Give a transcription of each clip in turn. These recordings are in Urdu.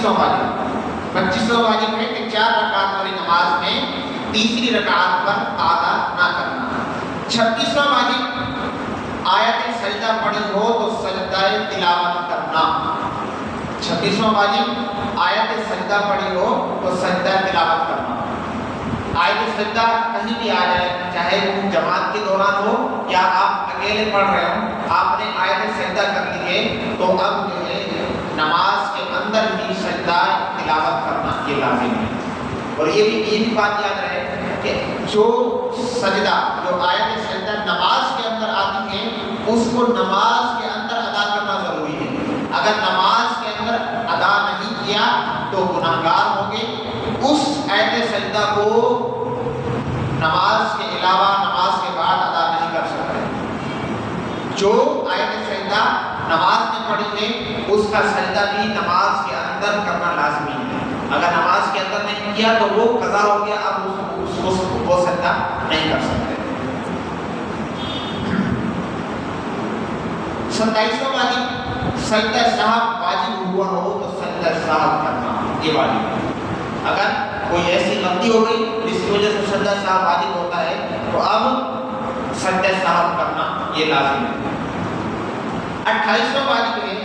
25واں واجب 25واں واجب ہے کہ 4 رکعت والی نماز میں تیسری رکعت پر ادا نہ کرنا۔ 26واں واجب آیت سجدہ پڑھی ہو تو سجدہ تلاوت کرنا۔ 26واں واجب آیت سجدہ پڑھی ہو تو سجدہ تلاوت کرنا۔ آیت سجدہ کہیں بھی آ جائے، چاہے وہ جماعت کے دوران ہو یا آپ اکیلے پڑھ رہے ہو، آپ نے آیت سجدہ کر لی ہے تو اب جو ہے نماز کے اندر بھی سجدہ تلاوت کرنا یہ لازم ہے۔ اور یہ بھی بات یاد رہے کہ جو سجدہ جو آیت سجدہ نماز کے اندر آتی ہے اس کو نماز کے اندر ادا کرنا ضروری ہے۔ اگر نماز کے اندر ادا نہیں کیا تو گناہگار ہوں گے۔ اس آیت سجدہ کو نماز کے علاوہ نماز کے بعد ادا نہیں کر سکتے۔ جو آیت سجدہ نماز میں پڑھی ہے اس کا سجدہ بھی نماز کے اندر کرنا لازمی ہے۔ اگر نماز کے اندر نہیں کیا تو وہ قضا ہو گیا، اب وہ سجدہ نہیں کر سکتے۔ 27واں واجب سجدہ صاحب واجب ہوا ہو تو سجدہ صاحب کرنا یہ واجب ہے۔ اگر کوئی ایسی غلطی ہو گئی جس کی وجہ سے سجدہ صاحب واجب ہوتا ہے تو اب سجدہ صاحب کرنا یہ لازم ہے۔ 28واں واجب ہے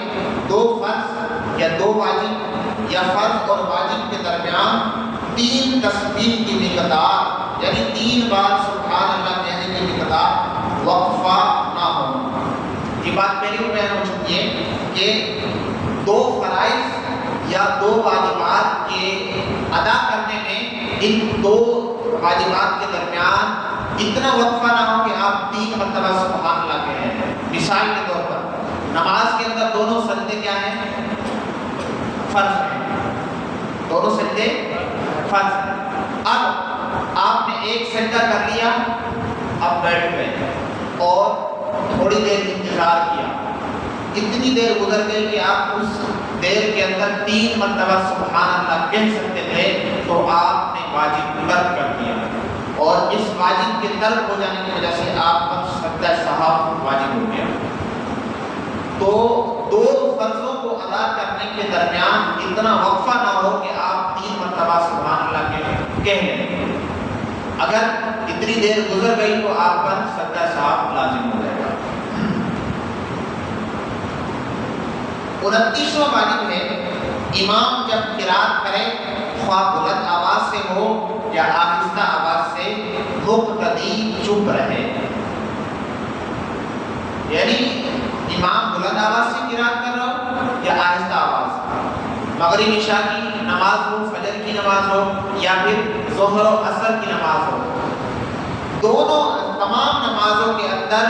2 فرض یا 2 واجب یا فرض اور واجب کے درمیان 3 تسبیح کی مقدار یعنی 3 بار سبحان اللہ کہنے کی مقدار وقفہ نہ ہو۔ یہ بات پہلے بھی بیان ہو چکی ہے کہ 2 فرائض یا 2 واجبات کے ادا کرنے میں ان 2 واجبات کے درمیان اتنا وقفہ نہ ہو کہ آپ 3 مرتبہ سبحان اللہ کہیں۔ مثال کے طور پر نماز کے اندر دونوں سجدے کیا ہیں؟ فرض ہیں، دونوں سجدے فرض ہیں۔ اب آپ نے ایک سجدہ کر لیا، اب بیٹھ گئے اور تھوڑی دیر انتظار کیا، اتنی دیر گزر گئی کہ آپ اس دیر کے اندر 3 مرتبہ سبحان اللہ کہہ سکتے تھے تو آپ نے واجب ترک کر دیا، اور اس واجب کے ترک ہو جانے کی وجہ سے آپ پر سجدہ صاحب واجب ہو گیا۔ تو 2 فرضوں کو ادا کرنے کے درمیان اتنا وقفہ نہ ہو کہ آپ 3 مرتبہ سبحان اللہ کہہ لیں۔ اگر اتنی دیر گزر گئی تو آپ پر سجدہ صاحب لازم ہو جائے گا۔ 29واں واجب ہے امام جب قرات کرے خواہ بلند آواز سے ہو یا آہستہ آواز سے مقتدی چپ رہے۔ یعنی امام بلند آواز سے قرات کر رہا ہو یا آہستہ آواز، مغرب عشاء کی نماز ہو، فجر کی نماز ہو یا پھر ظہر و عصر کی نماز ہو، دونوں تمام نمازوں کے اندر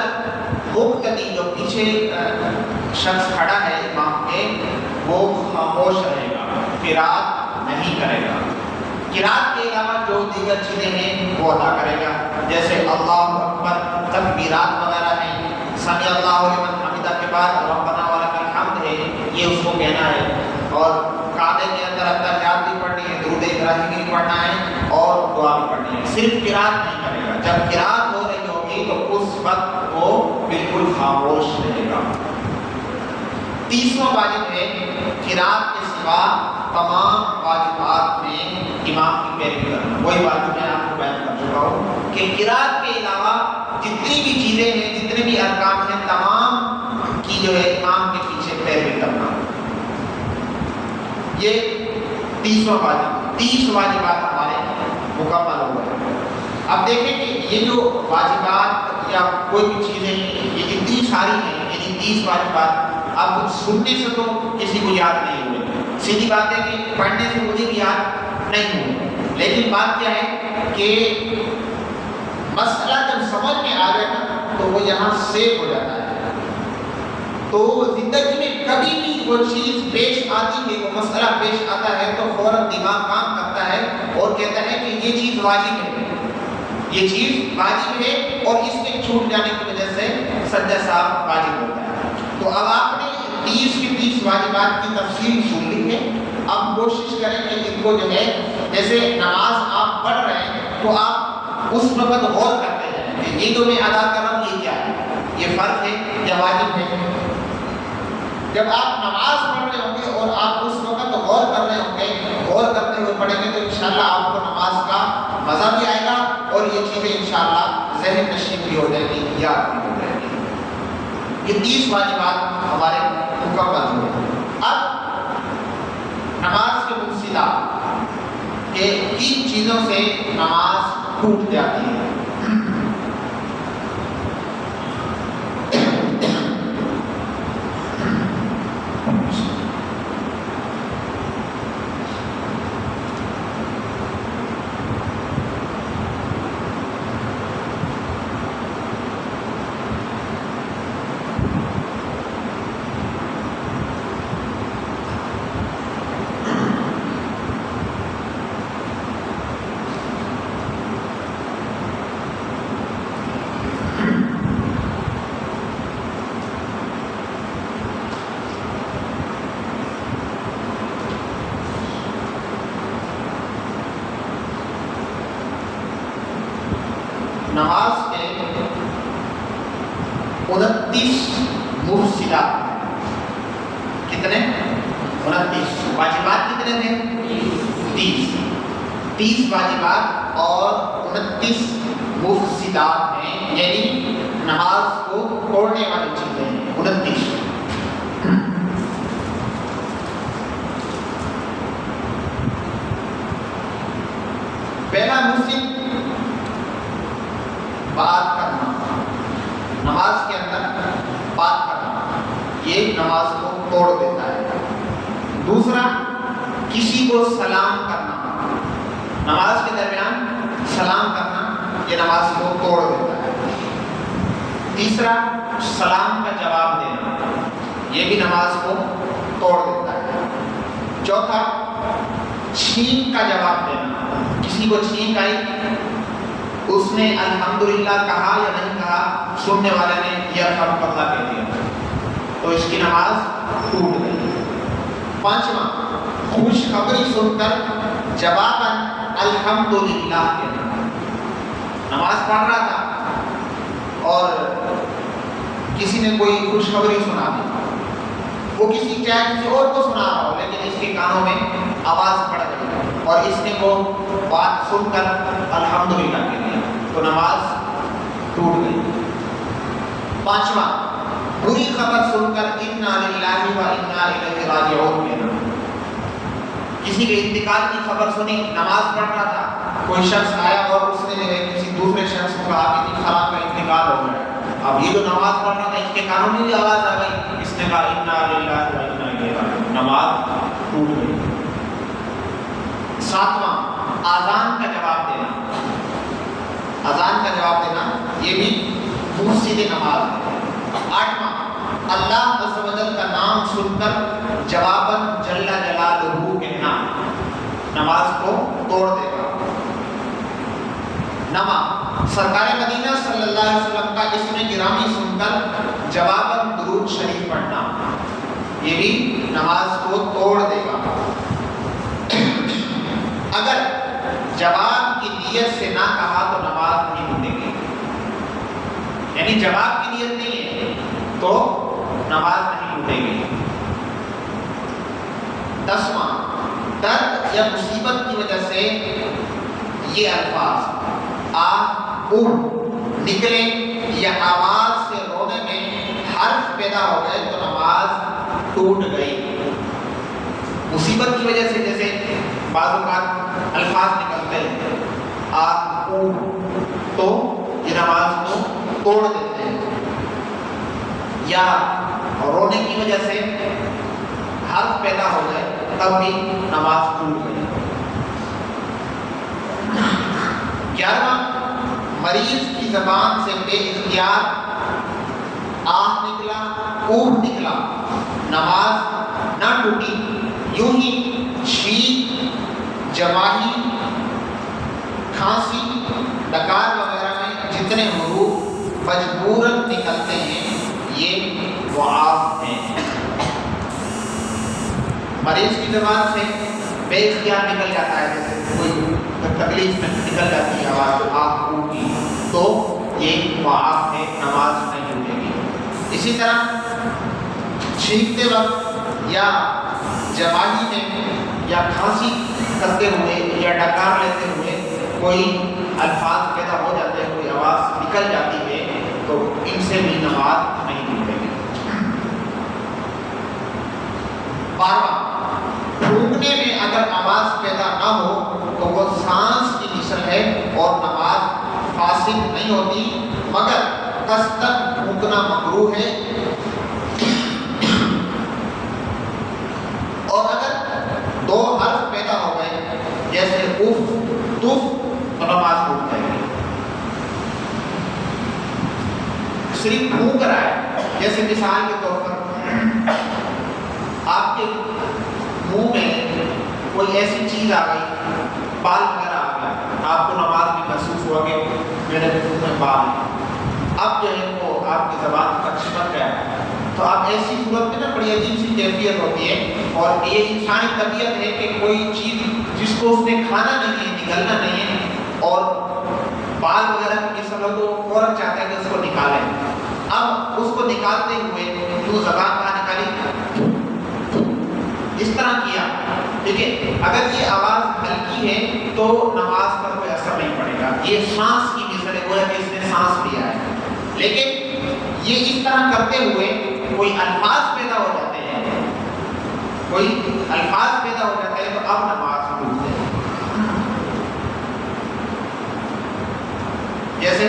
مقتدی جو پیچھے شخص کھڑا ہے امام کے وہ خاموش رہے گا، قرات نہیں کرے گا۔ قرات کے علاوہ جو دیگر چیزیں ہیں وہ ادا کرے گا، جیسے اللہ اکبر، تکبیرات وغیرہ ہیں، سمع اللہ لمن حمدہ کے بعد ربنا ولک الحمد ہے، یہ اس کو کہنا ہے، اور قاعدے کے اندر التحیات بھی پڑھنی ہے، درود ابراہیمی بھی پڑھنا ہے اور دعا بھی پڑھنی ہے۔ صرف قرات نہیں کرے گا، جب قرات ہو رہی ہوگی تو اس وقت وہ بالکل خاموش رہے گا۔ 30واں واجب ہے قرات کے سوا تمام واجبات میں امام کی پیروی کرنا۔ وہی بات میں آپ کو بیان کر چکا ہوں کہ قرات کے علاوہ جتنی بھی چیزیں ہیں، جتنے بھی ارکان ہیں، تمام کی جو ہے امام کے پیچھے پیروی کرنا۔ یہ 30واں واجب، 30 واجبات ہمارے مکمل ہو گئے۔ اب دیکھیں کہ یہ جو واجبات یا کوئی بھی چیزیں یہ اتنی ساری ہیں، یعنی 30 واجبات، اب سننے سے تو کسی کو یاد نہیں ہوئے، سیدھی بات ہے کہ پڑھنے سے مجھے بھی یاد نہیں ہوئے، لیکن بات کیا ہے کہ مسئلہ جب سمجھ میں آ جائے نا تو وہ یہاں سیو ہو جاتا ہے۔ تو زندگی میں کبھی بھی وہ چیز پیش آتی ہے، وہ مسئلہ پیش آتا ہے تو فوراً دماغ کام کرتا ہے اور کہتا ہے کہ یہ چیز واجب ہے، یہ چیز واجب ہے، اور اس کے چھوٹ جانے کی وجہ سے سجدہ صاحب واجب ہوتا ہے۔ تو اب آپ نے 30 کی 30 واجبات کی تفصیل سن لی ہے، اب کوشش کریں کہ ان کو جو ہے جیسے نماز آپ پڑھ رہے ہیں تو آپ اس وقت غور کرتے ہیں کہ یہ جو میں ادا کر رہا ہوں یہ کیا ہے، یہ فرض ہے یا واجب ہے۔ جب آپ نماز پڑھ رہے ہوں گے اور آپ اس وقت غور کر رہے پڑھیں گے تو انشاءاللہ آپ کو نماز کا مزہ بھی آئے گا اور یہ چیزیں انشاءاللہ ذہن نشین بھی ہو جائے گی، یاد بھی ہو جائے گی۔ یہ 30 واجبات ہمارے مکمل ہوئے۔ اب نماز کے مفسدات کہ کن چیزوں سے نماز ٹوٹ جاتی ہے۔ نماز کے 29 مفسدات، کتنے؟ 29 واجبات کتنے تھے؟ 30 واجبات اور 29 مفسدات ہیں، یعنی نماز کو توڑنے والی چیزیں 29۔ پہلا مفسد بات کرنا، نماز کے اندر بات کرنا، یہ نماز کو توڑ دیتا ہے۔ دوسرا، کسی کو سلام کرنا، نماز کے درمیان سلام کرنا، یہ نماز کو توڑ دیتا ہے۔ تیسرا، سلام کا جواب دینا، یہ بھی نماز کو توڑ دیتا ہے۔ چوتھا، چھینک کا جواب دینا، کسی کو چھینک آئی، اس نے الحمدللہ کہا یا نہیں کہا، سننے والے نے یہ الحمدللہ کہہ دیا تو اس کی نماز ٹوٹ گئی۔ پانچواں، خوشخبری سن کر جواباً الحمدللہ کہنا، نماز پڑھ رہا تھا اور کسی نے کوئی خوشخبری سنا دی، وہ کسی اور کو سنا رہا ہو لیکن اس کے کانوں میں آواز پڑ گئی اور اس نے وہ بات سن کر الحمدللہ کہہ دیا تو نماز ٹوٹ گئی۔ پانچواں، بری خبر سن کر انا للہ و انا الیہ راجعون کہنا، کسی کے انتقال کی خبر سنی، نماز پڑھ رہا تھا، کوئی شخص آیا اور اس نے کسی دوسرے شخص کو کہا کہ خراب کا انتقال ہو گیا، اب یہ جو نماز پڑھ رہا تھا اس کے کانوں میں بھی آواز آ گئی، اس نے کہا انا للہ و انا الیہ راجعون، نماز ٹوٹ گئی۔ ساتواں، اذان کا جواب دینا، اذان کا جواب دینا یہ بھی مفسد نماز ہے۔ آٹھواں، اللہ عز و جل کا نام سن کر جواباً جل جلالہ کہنا، نماز کو توڑ دے گا۔ نواں، سرکار مدینہ صلی اللہ علیہ وسلم کا اسم گرامی سن کر جواباً درود شریف پڑھنا، یہ بھی نماز کو توڑ دے گا۔ اگر جواب کی نیت سے نہ کہا تو نماز نہیں ٹوٹے گی، یعنی جواب کی نیت نہیں ہے تو نماز نہیں ٹوٹے گی۔ 10واں، درد یا مصیبت کی وجہ سے یہ الفاظ نکلے یا آواز سے رونے میں حرف پیدا ہو گئے تو نماز ٹوٹ گئی۔ مصیبت کی وجہ سے جیسے بعض اوقات الفاظ نکلتے ہیں تو یہ نماز کو توڑ دیتے ہیں، یا رونے کی وجہ سے حرف پیدا ہو جائے تب بھی نماز ٹوٹ گئی۔ 11واں، مریض کی زبان سے بے اختیار آہ نکلا، اوہ نکلا، نماز نہ ٹوٹی، یوں ہی چھینک، جماہی، کھانسی، ڈکار وغیرہ میں جتنے حروف مجبوراً نکلتے ہیں یہ معاف ہیں۔ مریض کی زبان سے بے اختیار نکل جاتا ہے، جیسے کوئی تکلیف میں نکل جاتی ہے آواز آہ اوہ کی، تو یہ معاف ہے، نماز نہیں ٹوٹے گی۔ اسی طرح چھینکتے وقت یا جماہی میں یا کھانسی کرتے ہوئے یا ڈکار لیتے ہوئے کوئی الفاظ پیدا ہو جاتے ہیں، کوئی آواز نکل جاتی ہے، تو ان سے بھی نماز نہیں ٹوٹے گی۔ 12، پھونکنے میں اگر آواز پیدا نہ ہو تو وہ سانس کی مثل ہے اور نماز فاسد نہیں ہوتی، مگر قصداً پھونکنا مکروہ ہے، اور اگر 2 حرف پیدا ہو گئے جیسے اف، تف، تو نماز ٹوٹ جائے گی۔ صرف پھونک رہا ہے، جیسے مثال کے طور پر آپ کے منہ میں کوئی ایسی چیز آ گئی، بال وغیرہ آ گیا، آپ کو نماز میں محسوس ہوا کہ میرے منہ میں بال ہے، اب جو ہے وہ آپ کی زبان کا چپک گیا، تو آپ ایسی صورت میں نا بڑی عجیب سی کیفیت ہوتی ہے، اور یہ انسانی طبیعت ہے کہ کوئی چیز جس کو اس نے کھانا نہیں ہے، نگلنا نہیں ہے، اور بال وغیرہ کی قسم ہو تو فوراً چاہتا ہے کہ اس کو نکالیں۔ اب اس کو نکالتے ہوئے تو زبان باہر نکالی، اس طرح کیا، ٹھیک ہے، اگر یہ آواز ہلکی ہے تو نماز پر کوئی اثر نہیں پڑے گا، یہ سانس کی مثل ہے، وہ ہے کہ اس نے سانس لیا ہے۔ لیکن یہ اس طرح کرتے ہوئے کوئی الفاظ پیدا ہو جاتے ہیں، کوئی الفاظ پیدا ہو جاتے ہیں، تو اب نماز ٹوٹتے ہیں۔ جیسے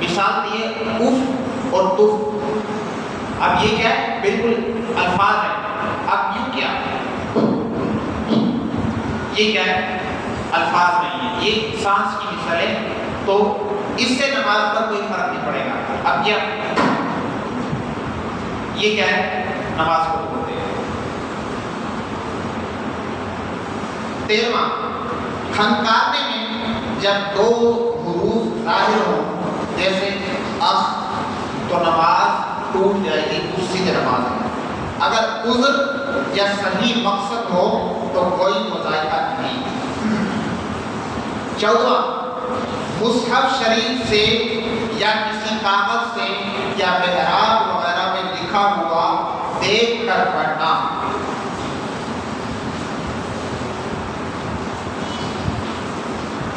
مثال دیے اف اور تف، اب یہ کیا ہے، بالکل الفاظ ہے، اب یوں کیا، یہ کیا ہے، الفاظ نہیں ہے، یہ سانس کی مثال ہے، تو اس سے نماز پر کوئی فرق نہیں پڑے گا۔ اب یہ کیا ہے، نماز کو توڑتے ہیں۔ 13، کھنکارنے میں جب 2 حروف ظاہر ہوں جیسے اخ، تو نماز ٹوٹ جائے گی، اس سیدھے نماز ہے۔ اگر عذر یا صحیح مقصد ہو تو کوئی مذائقہ نہیں۔ 14، مصحف شریف سے یا کسی کاغذ سے یا محراب وغیرہ میں لکھا ہوا دیکھ کر پڑھنا۔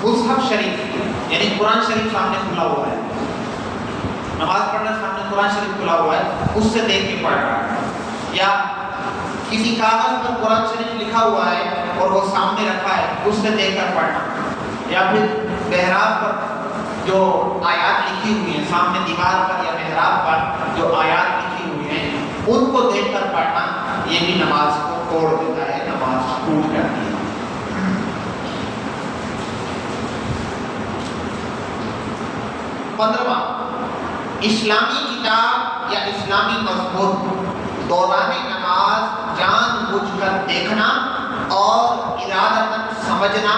مصحف شریف یعنی قرآن شریف سامنے کھلا ہوا ہے، نماز پڑھنا سامنے قرآن شریف کھلا ہوا ہے، اس سے دیکھ کے پڑھ رہا ہے، یا کسی کاغذ پر قرآن شریف لکھا ہوا ہے اور وہ سامنے رکھا ہے، اس سے دیکھ کر پڑھنا، یا پھر محراب پر جو آیات لکھی ہوئی ہیں، سامنے دیوار پر یا محراب پر جو آیات لکھی ہوئی ہیں ان کو دیکھ کر پڑھنا، یہ بھی نماز کو توڑ دیتا ہے، نماز ٹوٹ جاتی ہے۔ 15، اسلامی کتاب یا اسلامی مضمون دوران نماز جان بوجھ کر دیکھنا اور ارادتاً سمجھنا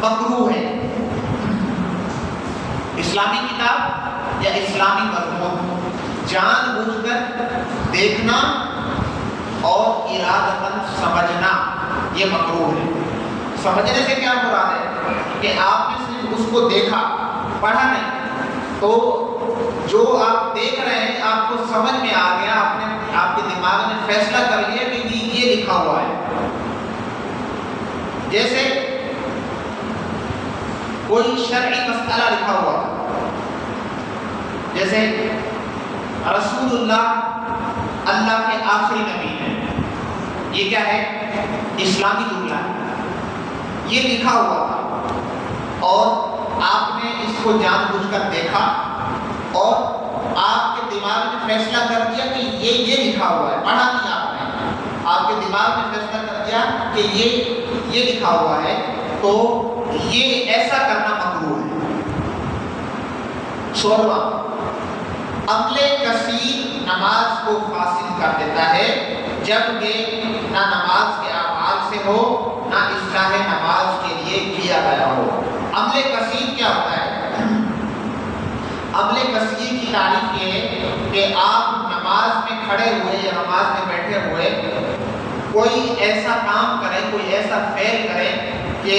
مکروہ ہے۔ اسلامی کتاب یا اسلامی مضمون جان بوجھ کر دیکھنا اور ارادتاً سمجھنا یہ مکروہ ہے۔ سمجھنے سے کیا مراد ہے کہ آپ نے صرف اس کو دیکھا، پڑھا نہیں، تو جو آپ دیکھ رہے ہیں آپ کو سمجھ میں آ گیا، آپ کے دماغ نے فیصلہ کر لیا کہ یہ لکھا ہوا ہے۔ جیسے کوئی شرعی مسئلہ لکھا ہوا، جیسے رسول اللہ کے آخری نبی ہیں، یہ کیا ہے، اسلامی جملہ ہے، یہ لکھا ہوا تھا اور آپ نے اس کو جان بوجھ کر دیکھا اور آپ کے دماغ نے فیصلہ کر دیا کہ یہ لکھا ہوا ہے، پڑھا نہیں آپ کے دماغ نے فیصلہ کر دیا کہ یہ لکھا ہوا ہے، تو یہ ایسا کرنا مکروہ ہے۔ 16، عمل کثیر نماز کو فاسد کر دیتا ہے، جبکہ نہ نماز کے اعمال سے ہو نہ اصلاح نماز کے لیے کیا گیا ہو۔ عمل کثیر کیا ہوتا ہے؟ عمل کثیر کی تعریف یہ ہے کہ آپ نماز میں کھڑے ہوئے یا نماز میں بیٹھے ہوئے کوئی ایسا کام کریں، کوئی ایسا فعل کریں کہ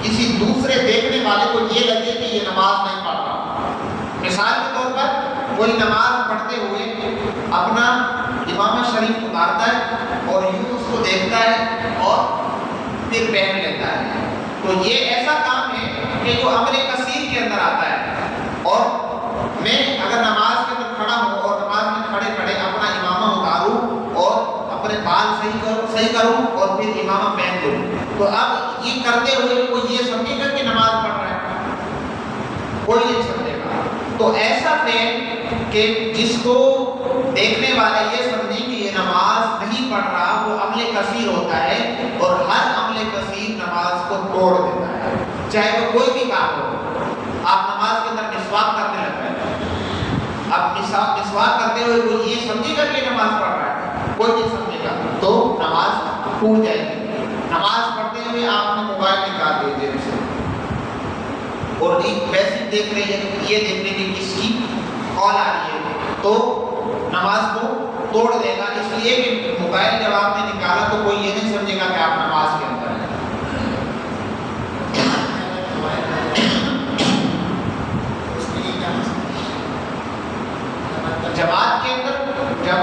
کسی دوسرے دیکھنے والے کو یہ لگے کہ یہ نماز نہیں پڑھ رہا۔ مثال کے طور پر کوئی نماز پڑھتے ہوئے اپنا امامہ شریف اتارتا ہے اور یوں اس کو دیکھتا ہے اور پھر پہن لیتا ہے. تو یہ ایسا کام ہے کہ جو عمل کثیر کے اندر آتا ہے. اور میں اگر نماز کے اندر کھڑا ہوں اور نماز میں کھڑے کھڑے اپنا امامہ اتاروں اور اپنے بال صحیح کروں اور پھر امامہ پہن لوں، تو اب یہ کرتے ہوئے کوئی یہ سمجھے گا کہ نماز پڑھ رہا ہے؟ کوئی نہیں سمجھے گا. تو ایسا فعل کہ جس کو دیکھنے والا یہ سمجھے کہ یہ نماز نہیں پڑھ رہا، وہ عمل کثیر ہوتا ہے. اور ہر عمل کثیر نماز کو توڑ دیتا ہے، چاہے وہ کوئی بھی کام ہو. آپ نماز کے اندر مسواک کرنے لگ گئے، اب مسواک کرتے ہوئے کوئی یہ سمجھے گا کہ نماز پڑھ رہا ہے؟ کوئی نہیں سمجھے گا، تو نماز ٹوٹ جائے گی. نماز پڑھتے ہوئے آپ نے موبائل نکال دیا جیب سے اور ویسے دیکھ رہے ہیں، یہ دیکھ رہے کہ کس کی کال آ رہی ہے، تو نماز کو توڑ دے گا. اس لیے کہ موبائل جب آپ نے نکالا تو کوئی یہ نہیں سمجھے گا کہ آپ نماز کے اندر ہیں. جماعت کے اندر جب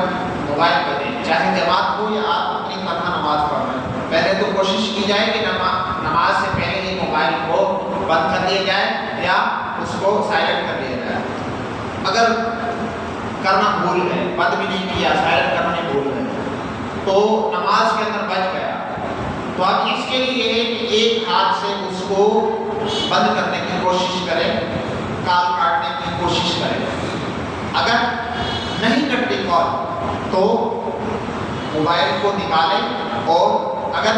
موبائل بنے، چاہے جماعت ہو یا آپ اپنی طرح نماز پڑھ رہے ہیں، پہلے تو کوشش کی جائے کہ نماز سے پہلے ہی موبائل کو بند کر دیا جائے یا اس کو سائلنٹ کر دیا جائے. اگر کرنا بھول گئے، بند بھی نہیں کیا، سائلنٹ کرنا نہیں بھول گئے، تو نماز کے اندر بچ گیا. تو اب اس کے لیے یہ ہے کہ ایک ہاتھ سے اس کو بند کرنے کی کوشش کریں، کال کاٹنے کی کوشش کریں. اگر نہیں کٹتی کال تو موبائل کو نکالیں، اور اگر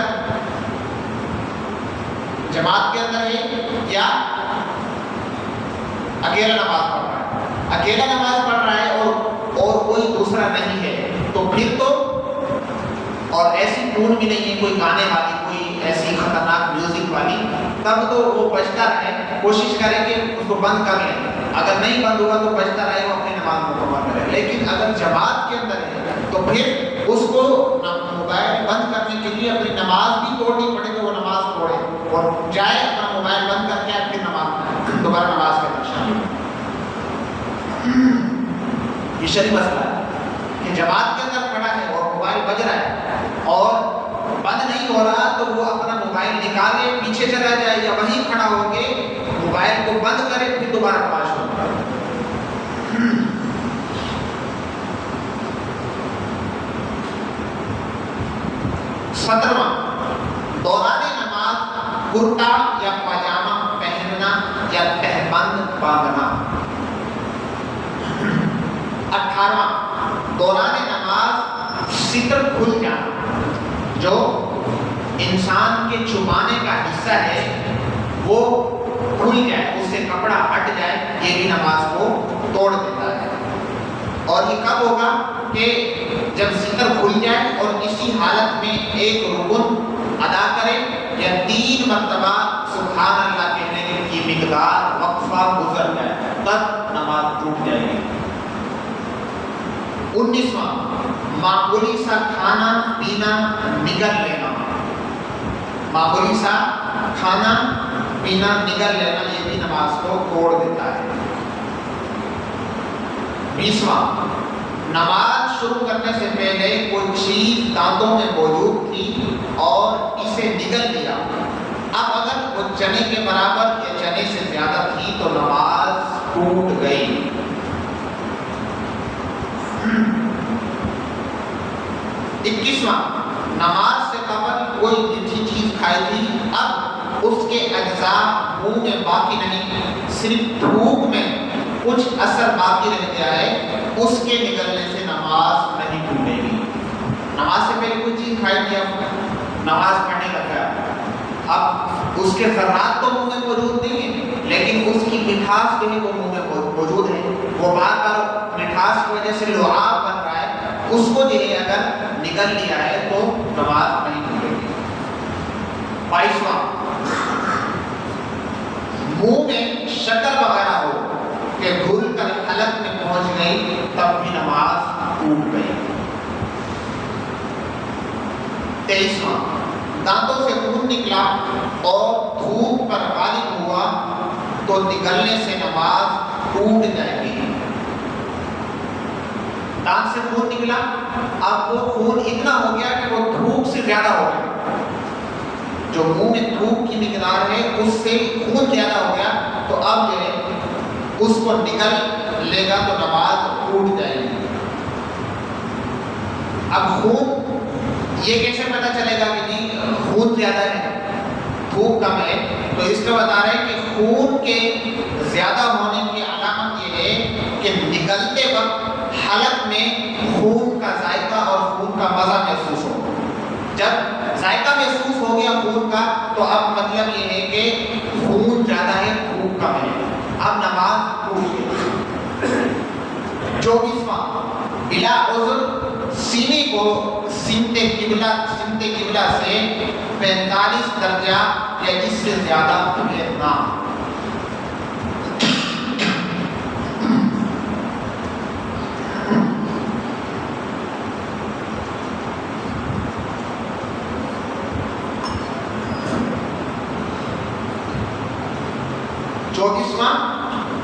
جماعت کے اندر ہے یا اکیلا نماز پڑھ رہا ہے، اکیلا نماز پڑھ رہا ہے اور کوئی دوسرا نہیں ہے، تو پھر تو اور ایسی ٹون بھی نہیں ہے کوئی گانے والی، کوئی ایسی خطرناک میوزک والی، تب تو وہ بجتا رہے. کوشش کریں کہ اس کو بند کر لیں. اگر نہیں بند ہوگا تو بجتا رہے، وہ اپنی نماز مکمل کرے. لیکن اگر جماعت کے اندر ہے تو پھر اس کو موبائل بند کرنے کے لیے اپنی نماز بھی توڑنی پڑے تو وہ نماز توڑے اور جائے اپنا موبائل بند کر کے پھر نماز دوبارہ نماز کے اندر شامل. یہ شرعی مسئلہ ہے کہ جماعت کے اندر کھڑا ہے اور موبائل بج رہا ہے اور بند نہیں ہو رہا، تو وہ اپنا موبائل نکالے، پیچھے چلا جائے یا وہیں کھڑا ہو کے موبائل کو بند کرے، پھر دوبارہ نماز شروع کرے. 17واں، دوران نماز کرتا یا پاجامہ پہننا یا تہبند باندھنا. 18واں، دوران نماز ستر کھل جانا، جو انسان کے چھپانے کا حصہ ہے وہ کھل جائے، اس سے کپڑا ہٹ جائے، یہ بھی نماز کو توڑ دیتا ہے. اور یہ کب ہوگا کہ جب ستر کھل جائے اور اسی حالت میں ایک رکن ادا کرے یا 3 مرتبہ سبحان اللہ کہنے کی مقدار وقفہ گزر جائے، تب نماز ٹوٹ جائے گی. 19واں، معمولی سا کھانا پینا نگل لینا. معمولی سا کھانا پینا نگل لینا یہ بھی نماز کو توڑ دیتا ہے. 20واں، نماز شروع کرنے سے پہلے کوئی چیز دانتوں میں موجود تھی اور اسے نگل لیا. اب اگر وہ چنے کے برابر یا چنے سے زیادہ تھی تو نماز ٹوٹ گئی. 21واں، نماز سے قبل کوئی میٹھی چیز کھائی تھی، اب اس کے اجزاء منہ میں باقی نہیں، صرف تھوک میں کچھ اثر باقی رہ گیا ہے، اس کے نکلنے سے نماز نہیں ٹوٹے گی. نماز سے پہلے کوئی چیز کھائی تھی، اب نماز پڑھنے لگا، اب اس کے ذرات تو منہ میں موجود نہیں ہیں لیکن اس کی مٹھاس جو ہے وہ منہ میں موجود ہے، وہ بار بار مٹھاس کی وجہ سے لعاب بن رہا ہے، اس کو جو ہے اگر نکل لیا ہے تو نماز نہیں ٹوٹے گی. 22واں، منہ میں شکر وغیرہ ہو کہ گھل کر حلق میں پہنچ گئی تب بھی نماز ٹوٹ گئی. 23واں، دانتوں سے خون نکلا اور دھوپ پر غالب ہوا تو نکلنے سے نماز ٹوٹ جائے گی. دانت سے خون نکلا، اب وہ خون اتنا ہو گیا کہ وہ دھوپ سے زیادہ ہو گیا، جو منہ میں تھوک کی مقدار ہے اس سے خون زیادہ ہو گیا تو اب جو ہے اس کو نکل لے گا تو نماز ٹوٹ جائے گی۔ اب خون یہ کیسے پتہ چلے گا کہ نہیں خون زیادہ ہے تھوک کم ہے؟ تو اس کا بتا رہے ہیں کہ خون کے زیادہ ہونے کی علامت یہ ہے کہ نکلتے وقت حلق میں خون کا ذائقہ اور خون کا مزہ محسوس ہو۔ جب ذائقہ محسوس ہو گیا خون کا تو اب مطلب یہ ہے کہ خون زیادہ ہے تھوک کم ہے، اب نماز ٹوٹ گئی۔ 24واں بلا عذر سینے کو سمت قبلہ سے 45 درجہ یا اس سے زیادہ پھیرنا۔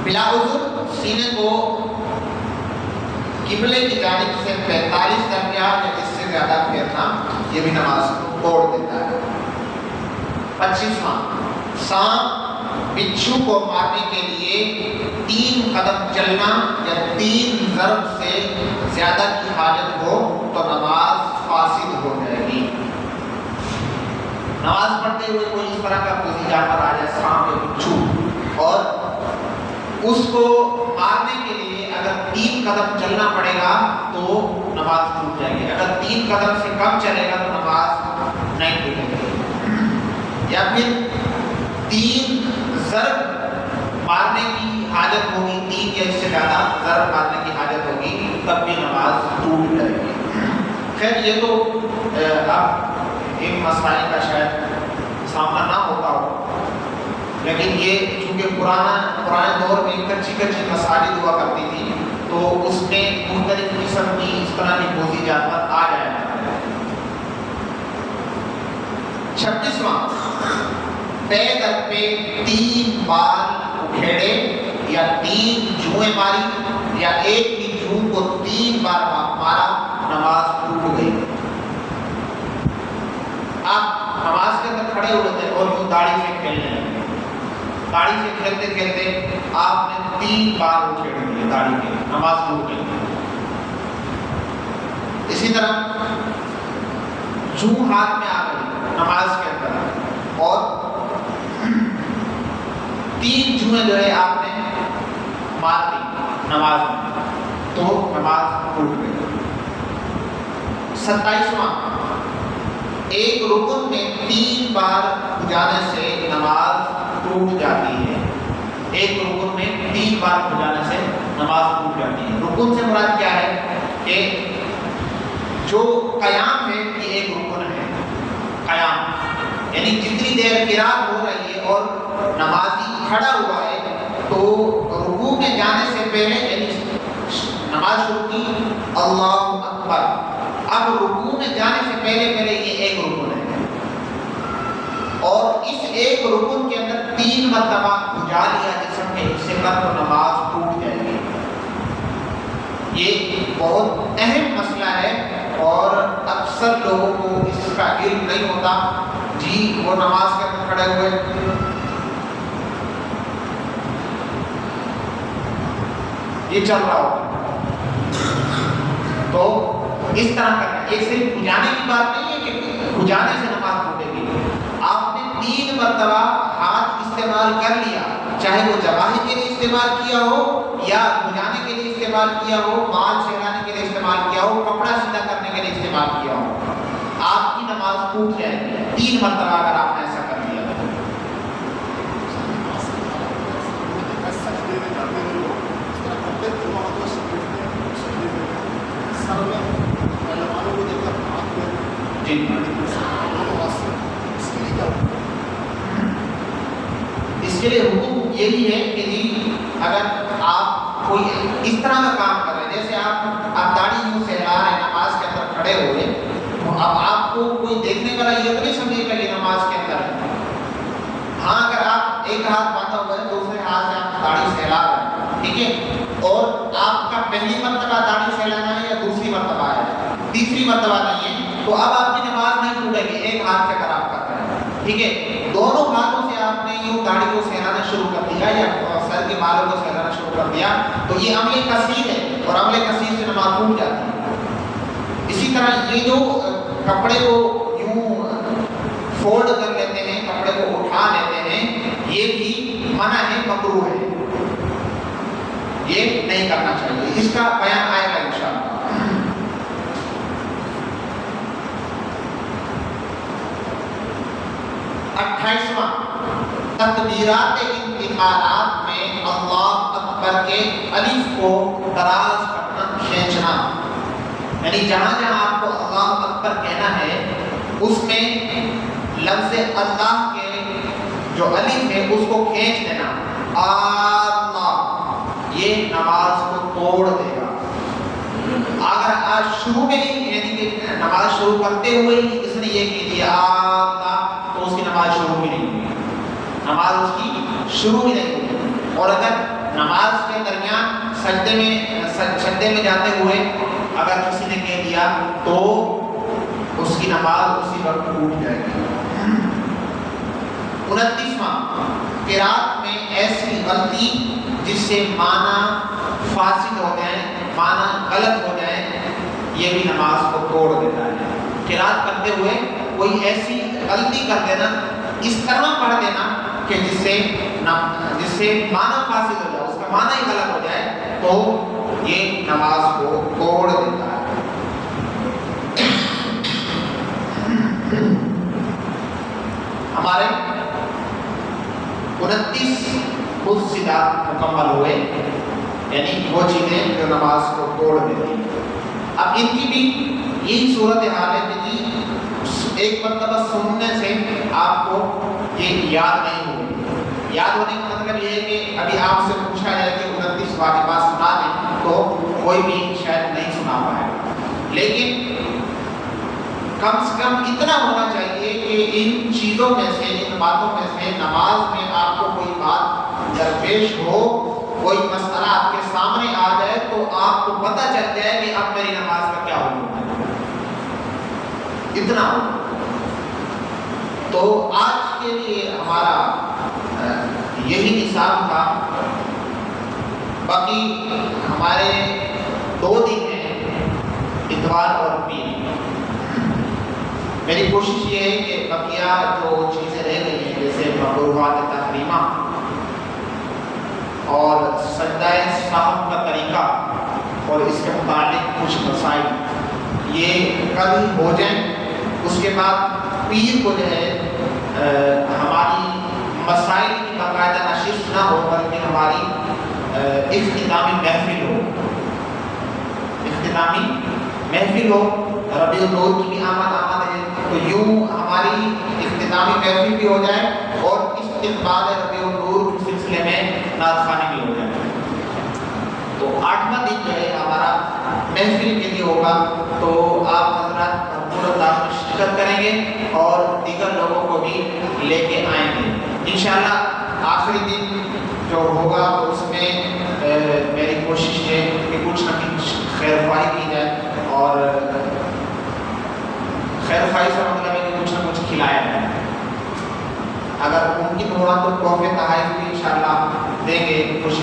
بلا عذر سینے کو قبلے کی جانب سے 45 درجہ یا اس سے زیادہ پھیرنا، یہ بھی نماز کو توڑ دیتا ہے۔ 25واں سانپ بچھو کو مارنے کے لیے 3 قدم چلنا یا 3 ضرب سے زیادہ کی حاجت ہو تو نماز فاسد ہو جائے گی۔ نماز پڑھتے ہوئے کوئی اس طرح کا کوئی جانور آ جائے سانپ یا بچھو اور اس کو مارنے کے لیے اگر 3 قدم چلنا پڑے گا تو نماز ٹوٹ جائے گی، اگر 3 قدم سے کم چلے گا تو نماز نہیں ٹوٹے گی۔ یا پھر 3 ضرب مارنے کی حاجت ہوگی، 3 یا اس سے زیادہ ضرب مارنے کی حاجت ہوگی تب بھی نماز ٹوٹ جائے گی۔ خیر یہ تو اب ایک مسائل کا شاید سامنا نہ ہوتا ہو، لیکن یہ چونکہ پرانے دور میں کچی مساجد ہوا کرتی تھی تو اس میں مختلف قسم کی اس طرح کی بوزی جانور آ جایا کرتے ہیں۔ 26واں پیدل پہ 3 بال اکھیڑے یا 3 جوئیں ماری یا ایک ہی جو کو 3 بار مارا، نماز ٹوٹ گئی۔ آپ نماز کے اندر کھڑے ہوئے تھے اور یوں داڑھی سے کھیلنے لگے، داڑھی سے کھیلتے کھیلتے آپ نے 3 بار اکھیڑ دیے داڑھی کے، نماز ٹوٹ گئی۔ اسی طرح جو ہاتھ میں آ گئی نماز کے اندر اور 3 جوئیں جو ہے آپ نے مار دی نماز میں تو نماز ٹوٹ گئی۔ 27واں ایک رکن میں 3 بار جانے سے نماز ٹوٹ جاتی ہے، ایک رکن میں 3 بار جانے سے نماز ٹوٹ جاتی ہے۔ رکن سے مراد کیا ہے کہ جو قیام ہے یہ ایک رکن ہے، قیام یعنی جتنی دیر قرات ہو رہی ہے اور نمازی کھڑا ہوا ہے تو رکوع میں جانے سے پہلے یعنی نماز شروع کی اللہ اکبر، اب رکوع میں جانے سے پہلے یہ ایک رکن ہے اور اس ایک رکن کے اندر 3 مرتبہ بجا لیا جسم کے حصے پر تو نماز ٹوٹ جائے گی۔ یہ بہت اہم مسئلہ ہے اور اکثر لوگوں کو اس کا علم نہیں ہوتا، جی وہ نماز کے اندر کھڑے ہوئے یہ چل رہا ہوگا تو اس طرح کرنا، یہ صرف بجانے کی بات نہیں ہے کہ بجانے سے نماز ٹوٹے گی۔ آپ نے 3 مرتبہ ہاتھ استعمال کر لیا، چاہے وہ جواہی کے لیے استعمال کیا ہو یا بجانے کے لیے استعمال کیا ہو، مال سہلانے کے لیے استعمال کیا ہو، کپڑا سیدھا کرنے کے لیے استعمال کیا ہو، آپ کی نماز ٹوٹ جائے گی 3 مرتبہ اگر آپ نے ایسا کر لیا۔ اس کے لیے حکم یہی ہے کہ جی اگر آپ کوئی اس طرح کا کام کر رہے ہیں، جیسے آپ داڑھی یوں سہلا رہے ہیں نماز کے اندر کھڑے ہوئے، تو اب آپ کو کوئی دیکھنے والا یہ تو نہیں سمجھے گا یہ نماز کے اندر ہے۔ ہاں اگر آپ ایک ہاتھ باندھا ہوا ہے دوسرے ہاتھ سے آپ داڑھی سہلا رہے ہیں، ٹھیک ہے، اور آپ کا پہلی مرتبہ داڑھی سہلانا ہے یا دوسری مرتبہ ہے، تیسری مرتبہ نہیں ہے، تو اب آپ کی نماز نہیں ٹوٹے گی ایک ہاتھ سے اگر آپ کر رہے ہیں، ٹھیک ہے، دونوں ہاتھوں سے آپ نے یوں داڑھی کو سہلانا شروع کر دیا یا سر کے بالوں کو سہلانا شروع کر دیا تو یہ عمل کثیر ہے اور عمل کثیر سے نماز ٹوٹ جاتی ہے۔ اسی طرح یہ جو کپڑے کو یوں فولڈ کر لیتے ہیں، کپڑے کو اٹھا لیتے ہیں، یہ بھی منع ہے، مکروہ ہے، یہ نہیں کرنا چاہیے، اس کا بیان آئے گا انشاءاللہ۔ 28واں تکبیرات انتقالات میں اللہ اکبر کے الف کو دراز کرنا، کھینچنا، یعنی جہاں جہاں آپ کو اللہ اکبر کہنا ہے اس میں لفظ اللہ کے جو الف ہے اس کو کھینچ دینا، اللہ، یہ نماز کو توڑ دے گا۔ اگر آج شروع میں ہی یعنی کہ نماز شروع کرتے ہوئے ہی اس نے یہ کہہ دیا اللہ، تو اس کی نماز شروع ہی نہیں ہوئی، نماز اس کی شروع ہی نہیں ہوئی۔ اور اگر نماز کے درمیان سجدے میں جاتے ہوئے اگر کسی نے کہہ دیا تو اس کی نماز اسی وقت ٹوٹ جائے گی۔ 29واں قرات میں ایسی غلطی جس سے معنی فاسد ہو جائیں، معنی غلط ہو جائیں، یہ بھی نماز کو توڑ دیتا ہے۔ قرات کرتے ہوئے کوئی ایسی غلطی کر دینا، اس طرح پڑھ دینا کہ جس سے معنی فاسد ہو جائے، اس کا معنی ہی غلط ہو جائے، تو یہ نماز کو توڑ دیتا ہے۔ ہمارے 29 مفسدات مکمل ہوئے، یعنی وہ چیزیں جو نماز کو توڑ دیتی ہیں۔ اب ان کی بھی یہی صورتحال ہے کہ جی ایک مرتبہ سننے سے آپ کو یہ یاد نہیں ہوگی۔ یاد ہونے کا مطلب یہ ہے کہ ابھی آپ سے پوچھا جائے کہ 29 واجبات سنا دیں تو کوئی بھی شاید نہیں سنا پائے، لیکن کم سے کم اتنا ہونا چاہیے کہ ان چیزوں میں سے، ان باتوں میں سے نماز میں آپ کو کوئی بات درپیش ہو، کوئی مسئلہ آپ کے سامنے آ جائے تو آپ کو پتہ چل جائے کہ اب میری نماز کا کیا حکم ہے، اتنا ہو۔ تو آج کے لیے ہمارا یہی نصاب تھا، باقی ہمارے 2 دن ہیں، اتوار اور پیر۔ میری کوشش یہ ہے کہ بقیہ جو چیزیں رہ گئی ہیں جیسے مکروہات تحریمہ اور سجدہ سہو کا طریقہ اور اس کے متعلق کچھ مسائل، یہ کل ہی ہو جائیں۔ اس کے بعد پیر کو جو ہے ہماری مسائل کی باقاعدہ نشست نہ ہو بلکہ ہماری اختتامی محفل ہو، اختتامی محفل ہو۔ ربیع النور کی بھی آمد ہے تو یوں ہماری اختتامی محفل بھی ہو جائے اور استقبال ربیع النور کے سلسلے میں نعت خوانی بھی ہو جائے۔ تو 8واں دن جو ہے ہمارا محفل کے لیے ہوگا، تو آپ حضرات پورا دعوت میں شرکت کریں گے اور دیگر لوگوں کو بھی لے کے آئیں گے انشاءاللہ۔ آخری دن جو ہوگا تو اس میں میری کوشش ہے کہ کچھ نہ کچھ خیر خواہی کی جائے، اور خیر خواہی سے مطلب ہے کہ کچھ نہ کچھ کھلایا جائے۔ اگر ممکن ہوا تو تحفے تحائف بھی انشاءاللہ دیں گے، کچھ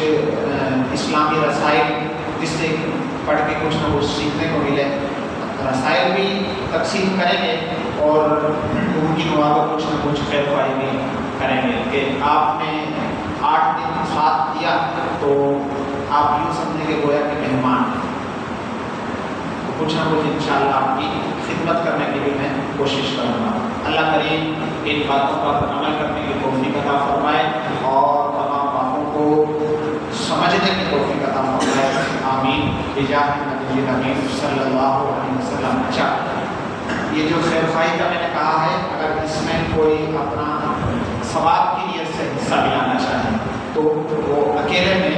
اسلامی رسائل جس سے پڑھ کے کچھ نہ کچھ سیکھنے کو ملے، رسائل بھی تقسیم کریں گے، اور ممکن ہوا تو کچھ نہ کچھ خیر خواہی بھی کریں گے کہ آپ نے 8 دن ساتھ دیا تو آپ یوں سمجھیں کہ گویا کہ مہمان ہیں، تو کچھ نہ کچھ انشاءاللہ آپ کی خدمت کرنے کی بھی میں کوشش کروں گا۔ اللہ کریم ان باتوں پر عمل کرنے کی توفیق عطا فرمائے اور تمام باتوں کو سمجھنے کی توفیق عطا فرمائے، آمین بجاہ نبی الامین صلی اللہ علیہ وسلم۔ اچھا، یہ جو خیر خواہی کا میں نے کہا ہے، اگر اس میں کوئی اپنا ثواب کی نیت سے حصہ بھی لانا چاہے تو وہ اکیلے میں